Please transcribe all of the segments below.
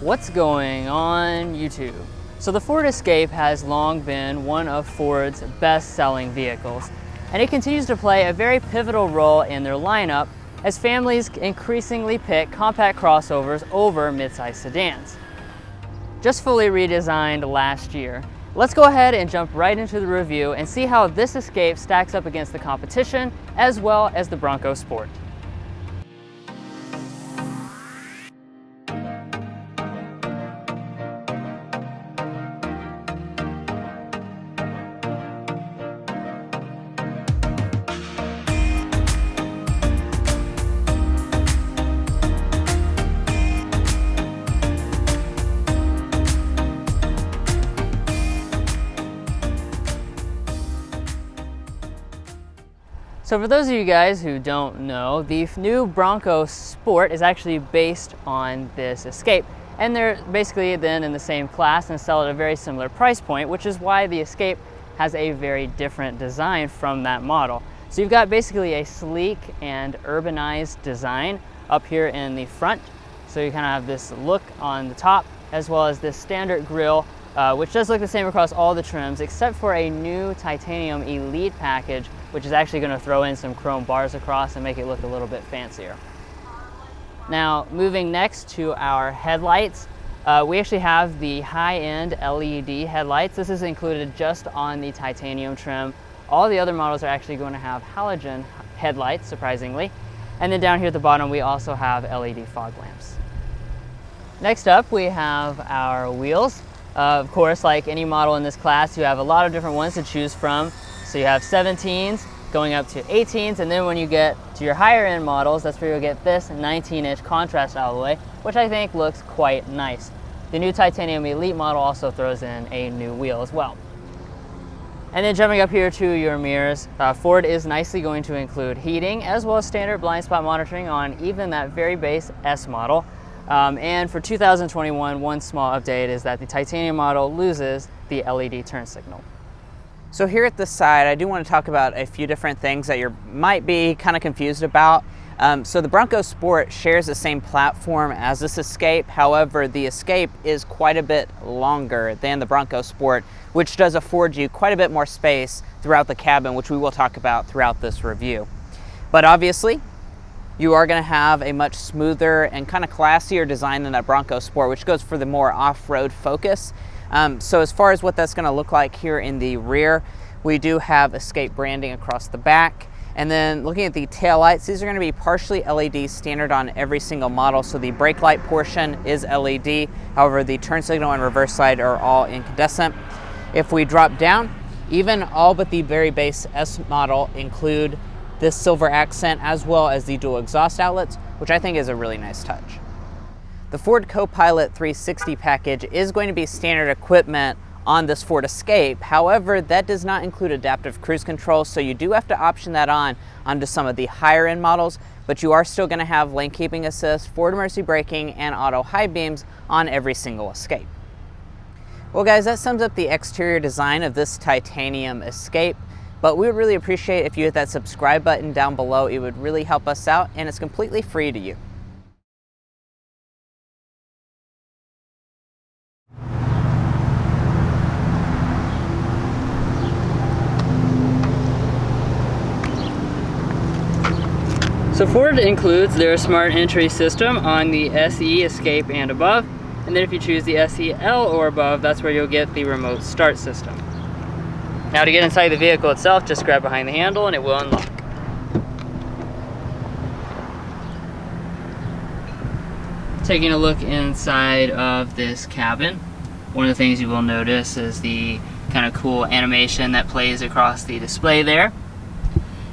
What's going on YouTube? So the Ford Escape has long been one of Ford's best-selling vehicles, and it continues to play a very pivotal role in their lineup as families increasingly pick compact crossovers over midsize sedans. Just fully redesigned last year, let's go ahead and jump right into the review and see how this Escape stacks up against the competition as well as the Bronco Sport. So for those of you guys who don't know, the new Bronco Sport is actually based on this Escape. And they're basically then in the same class and sell at a very similar price point, which is why the Escape has a very different design from that model. So you've got basically a sleek and urbanized design up here in the front. So you kind of have this look on the top, as well as this standard grille, which does look the same across all the trims, except for a new titanium Elite package, which is actually going to throw in some chrome bars across and make it look a little bit fancier. Now, moving next to our headlights, we actually have the high-end LED headlights. This is included just on the titanium trim. All the other models are actually going to have halogen headlights, surprisingly. And then down here at the bottom, we also have LED fog lamps. Next up, we have our wheels. Of course, like any model in this class, you have a lot of different ones to choose from. So you have 17s going up to 18s, and then when you get to your higher end models, that's where you'll get this 19-inch contrast alloy, which I think looks quite nice. The new Titanium Elite model also throws in a new wheel as well. And then jumping up here to your mirrors, Ford is nicely going to include heating as well as standard blind spot monitoring on even that very base S model. And for 2021, one small update is that the titanium model loses the LED turn signal. So here at the side, I do want to talk about a few different things that you might be kind of confused about. So the Bronco Sport shares the same platform as this Escape. However, the Escape is quite a bit longer than the Bronco Sport, which does afford you quite a bit more space throughout the cabin, which we will talk about throughout this review. But obviously, you are going to have a much smoother and kind of classier design than that Bronco Sport, which goes for the more off-road focus. So as far as what that's going to look like here in the rear, we do have Escape branding across the back. And then looking at the taillights, these are going to be partially LED standard on every single model. So the brake light portion is LED. However, the turn signal and reverse light are all incandescent. If we drop down, even all but the very base S model include this silver accent as well as the dual exhaust outlets, which I think is a really nice touch. The Ford Co-Pilot 360 package is going to be standard equipment on this Ford Escape. However, that does not include adaptive cruise control, so you do have to option that on onto some of the higher end models, but you are still going to have lane keeping assist, forward emergency braking, and auto high beams on every single Escape. Well guys, that sums up the exterior design of this titanium Escape, but we would really appreciate if you hit that subscribe button down below. It would really help us out, and it's completely free to you. So Ford includes their smart entry system on the SE, Escape, and above. And then if you choose the SEL or above, that's where you'll get the remote start system. Now to get inside the vehicle itself, just grab behind the handle and it will unlock. Taking a look inside of this cabin, one of the things you will notice is the kind of cool animation that plays across the display there.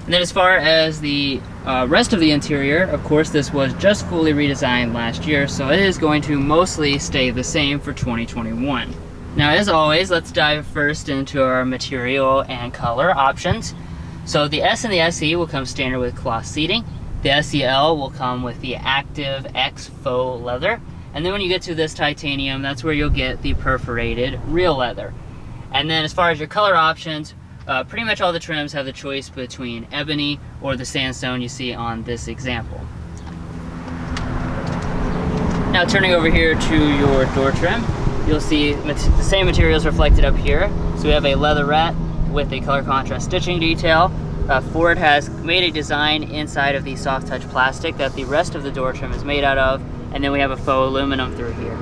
And then as far as the rest of the interior, of course this was just fully redesigned last year, so it is going to mostly stay the same for 2021. Now as always, let's dive first into our material and color options. So the S and the SE will come standard with cloth seating. The SEL will come with the Active X faux leather. And then when you get to this titanium, that's where you'll get the perforated real leather. And then as far as your color options, pretty much all the trims have the choice between ebony or the sandstone you see on this example. Now turning over here to your door trim, you'll see the same materials reflected up here. So we have a leatherette with a color contrast stitching detail. Ford has made a design inside of the soft touch plastic that the rest of the door trim is made out of, and then we have a faux aluminum through here.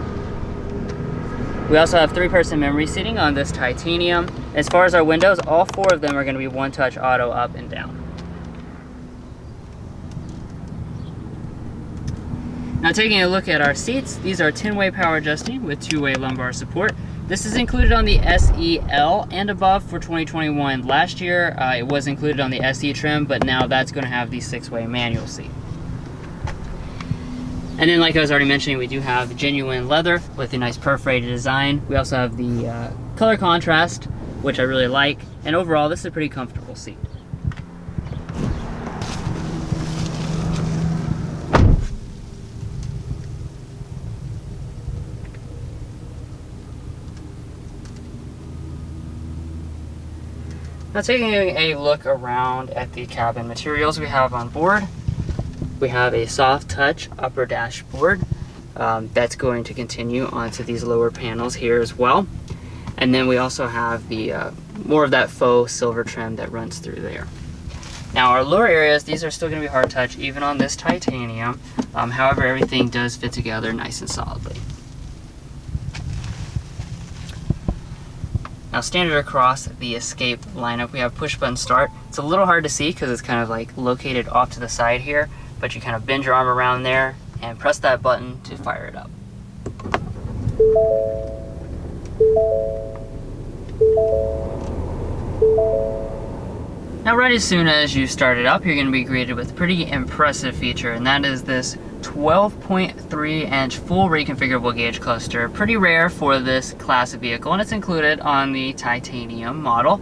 We also have 3-person memory seating on this titanium. As far as our windows, all 4 of them are going to be one-touch auto up and down. Now taking a look at our seats, these are 10-way power adjusting with 2-way lumbar support. This is included on the SEL and above for 2021. Last year it was included on the SE trim, but now that's going to have the 6-way manual seat. And then, like I was already mentioning, we do have genuine leather with a nice perforated design. We also have the color contrast, which I really like, and overall this is a pretty comfortable seat. Now taking a look around at the cabin materials we have on board, we have a soft touch upper dashboard that's going to continue onto these lower panels here as well. And then we also have the more of that faux silver trim that runs through there. Now our lower areas, these are still going to be hard touch even on this titanium. However, everything does fit together nice and solidly. Now standard across the Escape lineup, we have push button start. It's a little hard to see because it's kind of like located off to the side here, but you kind of bend your arm around there and press that button to fire it up. Now right as soon as you start it up, you're going to be greeted with a pretty impressive feature, and that is this 12.3 inch full reconfigurable gauge cluster. Pretty rare for this class of vehicle, and it's included on the titanium model.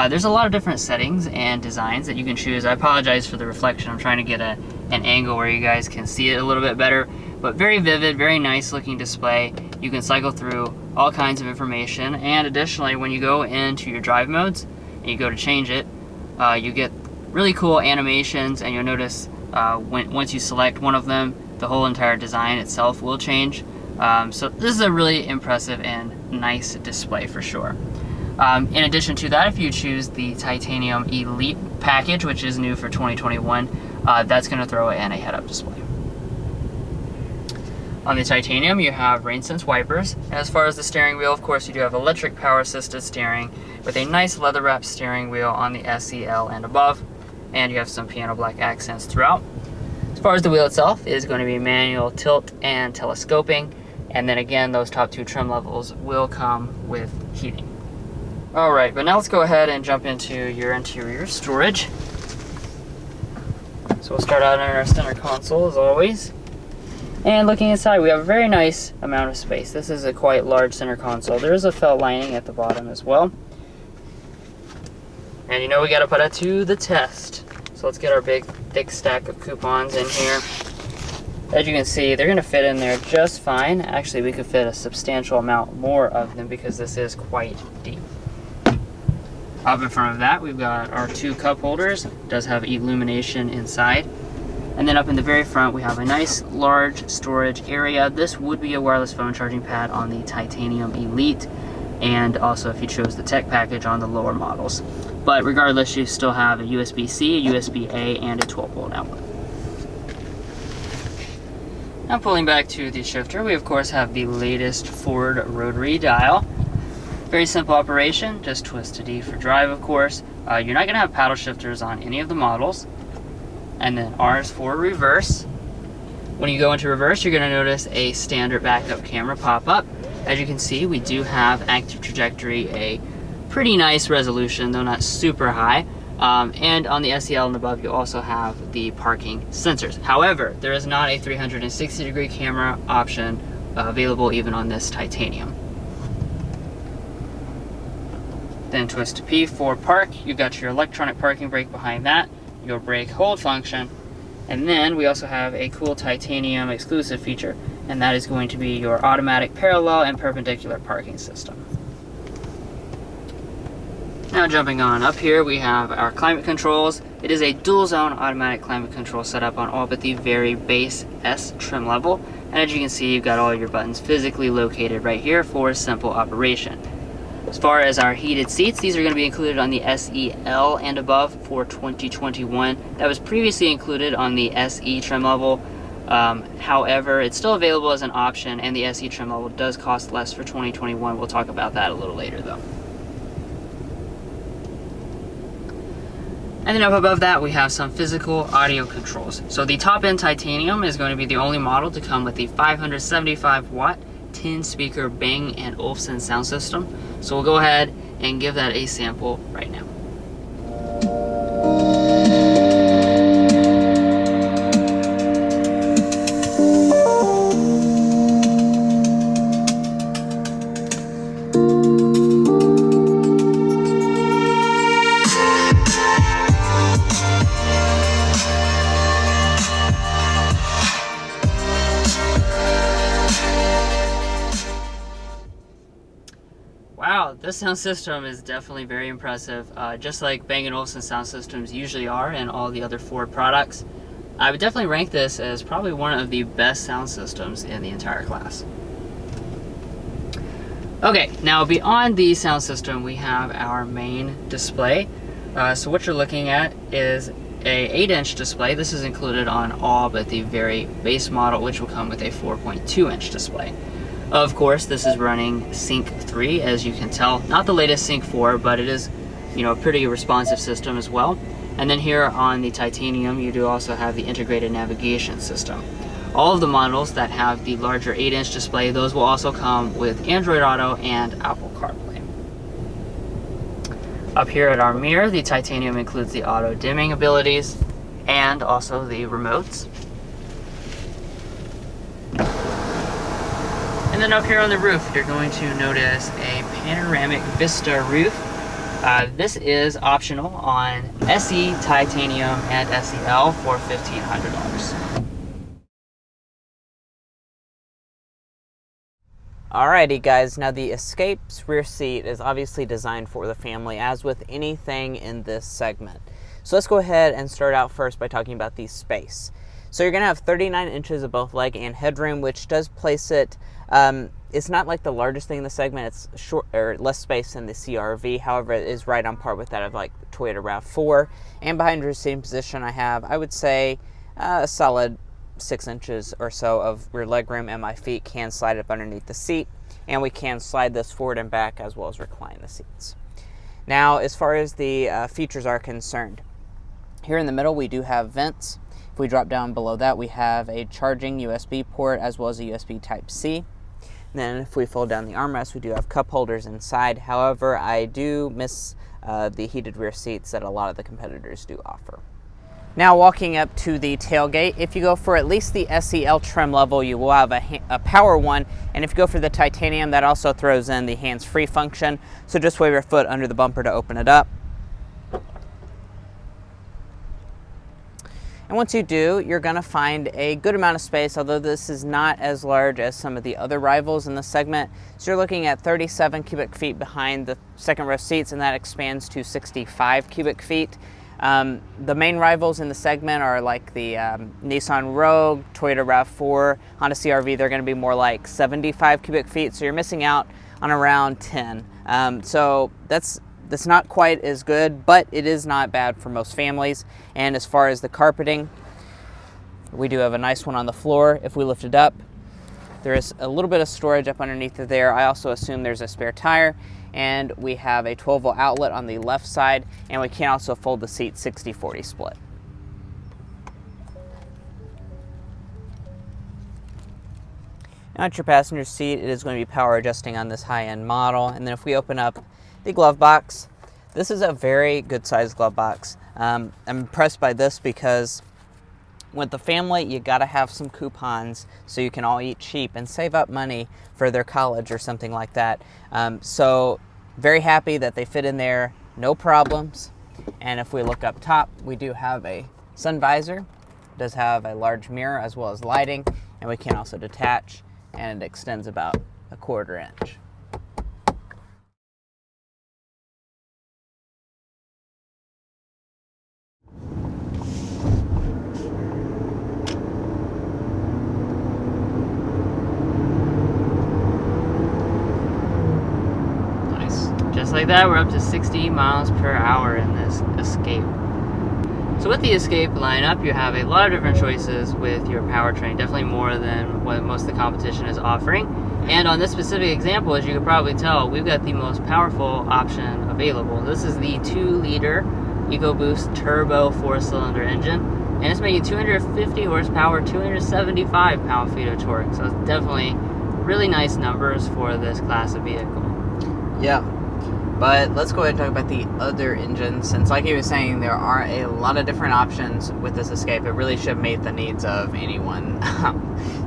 There's a lot of different settings and designs that you can choose. I apologize for the reflection. I'm trying to get an angle where you guys can see it a little bit better, but very vivid, very nice looking display. You can cycle through all kinds of information, and additionally when you go into your drive modes and you go to change it, you get really cool animations, and you'll notice once you select one of them, the whole entire design itself will change. So this is a really impressive and nice display for sure. In addition to that, if you choose the Titanium Elite package, which is new for 2021, that's going to throw in a head-up display. On the Titanium, you have rain-sense wipers. And as far as the steering wheel, of course, you do have electric power-assisted steering with a nice leather-wrapped steering wheel on the SEL and above. And you have some piano black accents throughout. As far as the wheel itself, it is going to be manual tilt and telescoping. And then again, those top 2 trim levels will come with heating. Alright, but now let's go ahead and jump into your interior storage. So we'll start out in our center console as always. And looking inside, we have a very nice amount of space. This is a quite large center console. There is a felt lining at the bottom as well. And you know we got to put it to the test. So let's get our big thick stack of coupons in here. As you can see, they're going to fit in there just fine. Actually, we could fit a substantial amount more of them because this is quite deep. Up in front of that, we've got our 2 cup holders. It does have illumination inside. And then up in the very front, we have a nice large storage area. This would be a wireless phone charging pad on the Titanium Elite, and also if you chose the tech package on the lower models. But regardless, you still have a USB-C, a USB-A, and a 12-volt outlet. Now pulling back to the shifter, we of course have the latest Ford rotary dial. Very simple operation, just twist to D for drive of course. You're not going to have paddle shifters on any of the models. And then R is for reverse. When you go into reverse, you're going to notice a standard backup camera pop up. As you can see, we do have active trajectory, a pretty nice resolution, though not super high. And on the SEL and above, you also have the parking sensors. However, there is not a 360-degree camera option available even on this titanium. Then twist to P for park. You've got your electronic parking brake behind that, your brake hold function, and then we also have a cool titanium exclusive feature, and that is going to be your automatic parallel and perpendicular parking system. Now jumping on up here, we have our climate controls. It is a dual zone automatic climate control setup on all but the very base S trim level. And as you can see, you've got all your buttons physically located right here for simple operation. As far as our heated seats, these are going to be included on the SEL and above for 2021. That was previously included on the SE trim level. However, it's still available as an option, and the SE trim level does cost less for 2021. We'll talk about that a little later though. And then up above that, we have some physical audio controls. So the top-end titanium is going to be the only model to come with the 575 watt 10 speaker Bang & Olufsen sound system. So we'll go ahead and give that a sample right now. Wow, this sound system is definitely very impressive, just like Bang & Olufsen sound systems usually are and all the other Ford products. I would definitely rank this as probably one of the best sound systems in the entire class. Okay, now beyond the sound system, we have our main display. So what you're looking at is a 8-inch display. This is included on all but the very base model, which will come with a 4.2-inch display. Of course, this is running Sync 3, as you can tell. Not the latest Sync 4, but it is, a pretty responsive system as well. And then here on the titanium, you do also have the integrated navigation system. All of the models that have the larger 8-inch display, those will also come with Android Auto and Apple CarPlay. Up here at our mirror, the titanium includes the auto dimming abilities and also the remotes. And then up here on the roof, you're going to notice a panoramic Vista roof. This is optional on SE, Titanium, and SEL for $1,500. Alrighty guys, now the Escape's rear seat is obviously designed for the family, as with anything in this segment. So let's go ahead and start out first by talking about the space. So you're going to have 39 inches of both leg and headroom, which does place it, it's not like the largest thing in the segment. It's short or less space than the CR-V. However, it is right on par with that of like the Toyota RAV4. And behind your seating position, I would say, a solid 6 inches or so of rear leg room, and my feet can slide up underneath the seat. And we can slide this forward and back as well as recline the seats. Now, as far as the features are concerned, here in the middle we do have vents. If we drop down below that, we have a charging USB port as well as a USB Type-C. Then if we fold down the armrest, we do have cup holders inside. However, I do miss the heated rear seats that a lot of the competitors do offer. Now walking up to the tailgate, if you go for at least the SEL trim level, you will have a power one. And if you go for the titanium, that also throws in the hands-free function. So just wave your foot under the bumper to open it up. And once you do, you're going to find a good amount of space, although this is not as large as some of the other rivals in the segment. So you're looking at 37 cubic feet behind the second row seats, and that expands to 65 cubic feet. The main rivals in the segment are like the Nissan Rogue, Toyota RAV4, Honda CR-V. They're going to be more like 75 cubic feet, so you're missing out on around 10. So that's not quite as good, but it is not bad for most families. And as far as the carpeting, we do have a nice one on the floor. If we lift it up, there is a little bit of storage up underneath it there. I also assume there's a spare tire, and we have a 12-volt outlet on the left side, and we can also fold the seat 60-40 split. Now at your passenger seat, it is going to be power adjusting on this high-end model. And then if we open up the glove box, this is a very good sized glove box. I'm impressed by this because with the family, you gotta have some coupons so you can all eat cheap and save up money for their college or something like that. So very happy that they fit in there, no problems. And if we look up top, we do have a sun visor. It does have a large mirror as well as lighting, and we can also detach, and it extends about 1/4 inch. just like that, we're up to 60 miles per hour in this Escape. So with the Escape lineup, you have a lot of different choices with your powertrain, definitely more than what most of the competition is offering. And on this specific example, as you could probably tell, we've got the most powerful option available. This is the 2-liter EcoBoost turbo 4-cylinder engine, and it's making 250 horsepower, 275 pound-feet of torque. So it's definitely really nice numbers for this class of vehicle. Yeah. But let's go ahead and talk about the other engines, since like he was saying, there are a lot of different options with this Escape. It really should meet the needs of anyone.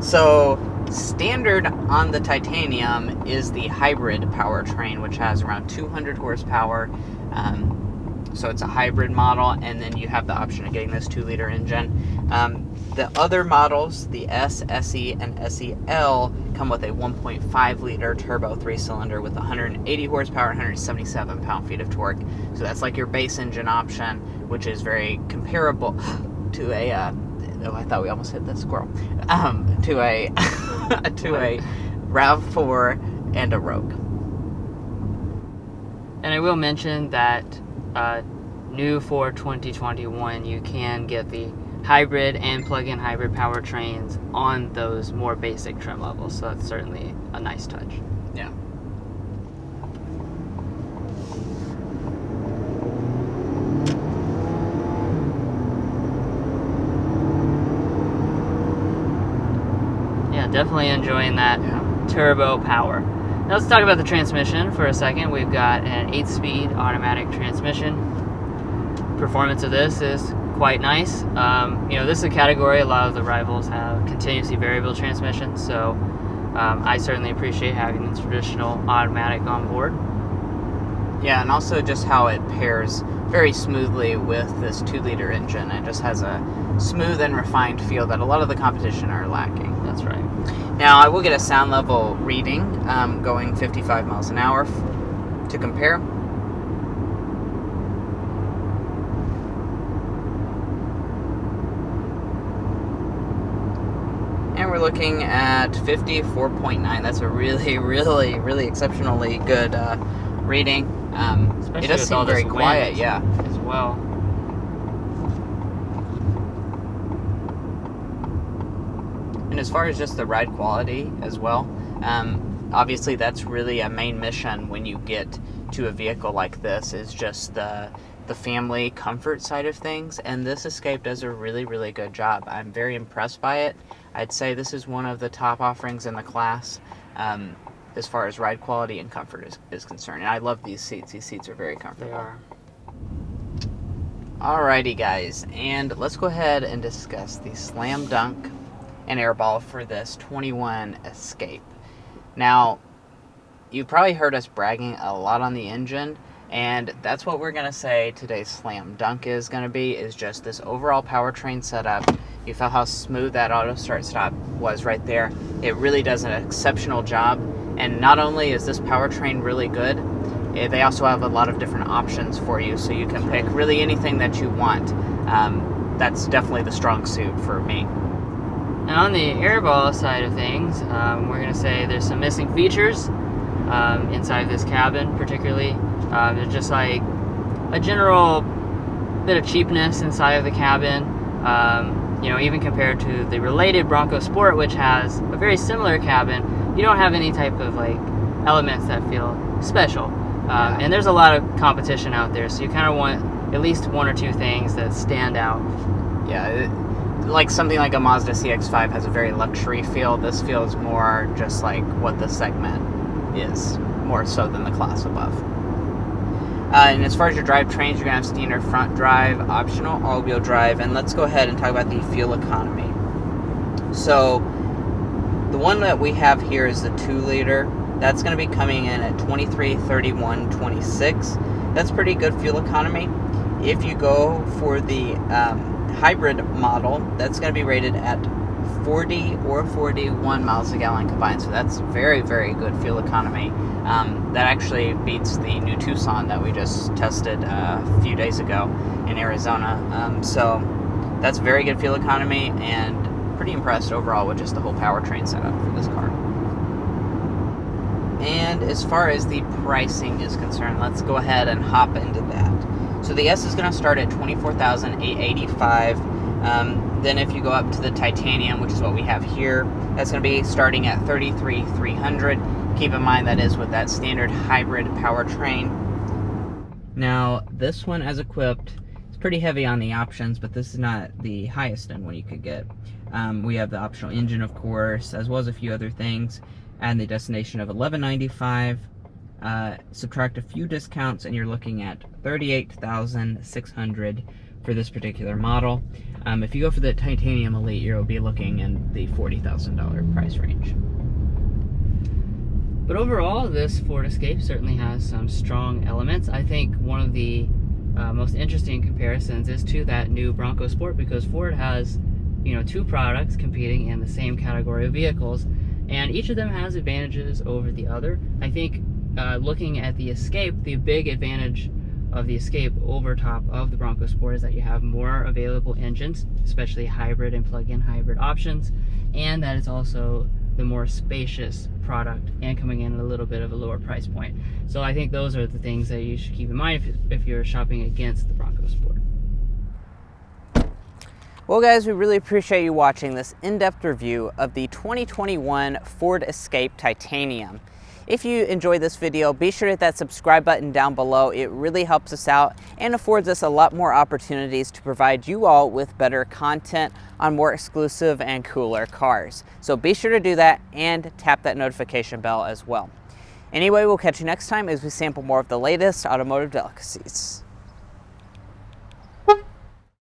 So standard on the Titanium is the hybrid powertrain, which has around 200 horsepower. So it's a hybrid model, and then you have the option of getting this 2-liter engine. The other models, the S, SE, and SEL, come with a 1.5-liter turbo 3-cylinder with 180 horsepower and 177 pound-feet of torque. So that's like your base engine option, which is very comparable to a I thought we almost hit that squirrel. To a to a RAV4 and a Rogue. And I will mention that new for 2021, you can get the hybrid and plug-in hybrid powertrains on those more basic trim levels, so that's certainly a nice touch. Yeah. Yeah, definitely enjoying that turbo power. Now let's talk about the transmission for a second. We've got an 8-speed automatic transmission. Performance of this is quite nice. This is a category a lot of the rivals have continuously variable transmissions, so I certainly appreciate having the traditional automatic on board. Yeah, and also just how it pairs very smoothly with this 2-liter engine. It just has a smooth and refined feel that a lot of the competition are lacking. That's right. Now, I will get a sound level reading going 55 miles an hour to compare. And we're looking at 54.9. That's a really, really, really exceptionally good reading. It does seem very quiet, yeah. As well. And as far as just the ride quality as well, obviously that's really a main mission when you get to a vehicle like this, is just the family comfort side of things, and this Escape does a really, really good job. I'm very impressed by it. I'd say this is one of the top offerings in the class as far as ride quality and comfort is concerned. And I love these seats. These seats are very comfortable. They are. Alrighty, guys, and let's go ahead and discuss the Slam Dunk and Airball for this 21 Escape. Now, you've probably heard us bragging a lot on the engine, and that's what we're going to say today's Slam Dunk is going to be, is just this overall powertrain setup. You felt how smooth that auto start stop was right there. It really does an exceptional job, and not only is this powertrain really good, they also have a lot of different options for you, so you can pick really anything that you want. That's definitely the strong suit for me. Now on the Airball side of things, we're going to say there's some missing features inside this cabin particularly. There's just like a general bit of cheapness inside of the cabin, even compared to the related Bronco Sport, which has a very similar cabin. You don't have any type of like elements that feel special, and there's a lot of competition out there, so you kind of want at least one or two things that stand out. Yeah, like something like a Mazda CX-5 has a very luxury feel. This feels more just like what the segment is, more so than the class above. And as far as your drivetrains, you're going to have standard front drive, optional all-wheel drive, and let's go ahead and talk about the fuel economy. So the one that we have here is the 2-liter. That's going to be coming in at 23.31.26. That's pretty good fuel economy. If you go for the hybrid model, that's going to be rated at 40 or 41 miles a gallon combined, so that's very, very good fuel economy. That actually beats the new Tucson that we just tested a few days ago in Arizona. So that's very good fuel economy, and pretty impressed overall with just the whole powertrain setup for this car. And as far as the pricing is concerned, let's go ahead and hop into that. So the S is going to start at $24,885. Then if you go up to the titanium, which is what we have here, that's going to be starting at $33,300. Keep in mind that is with that standard hybrid powertrain. Now this one, as equipped, is pretty heavy on the options, but this is not the highest end one you could get. We have the optional engine, of course, as well as a few other things, and the destination of $11,995. Subtract a few discounts and you're looking at $38,600 for this particular model. If you go for the titanium elite, you'll be looking in the $40,000 price range. But overall, this Ford Escape certainly has some strong elements. I think one of the most interesting comparisons is to that new Bronco Sport, because Ford has, two products competing in the same category of vehicles, and each of them has advantages over the other. I think looking at the Escape, the big advantage of the Escape over top of the Bronco Sport is that you have more available engines, especially hybrid and plug-in hybrid options, and that it's also the more spacious product and coming in at a little bit of a lower price point. So I think those are the things that you should keep in mind if you're shopping against the Bronco Sport. Well guys, we really appreciate you watching this in-depth review of the 2021 Ford Escape Titanium. If you enjoyed this video, be sure to hit that subscribe button down below. It really helps us out and affords us a lot more opportunities to provide you all with better content on more exclusive and cooler cars. So be sure to do that and tap that notification bell as well. Anyway, we'll catch you next time as we sample more of the latest automotive delicacies.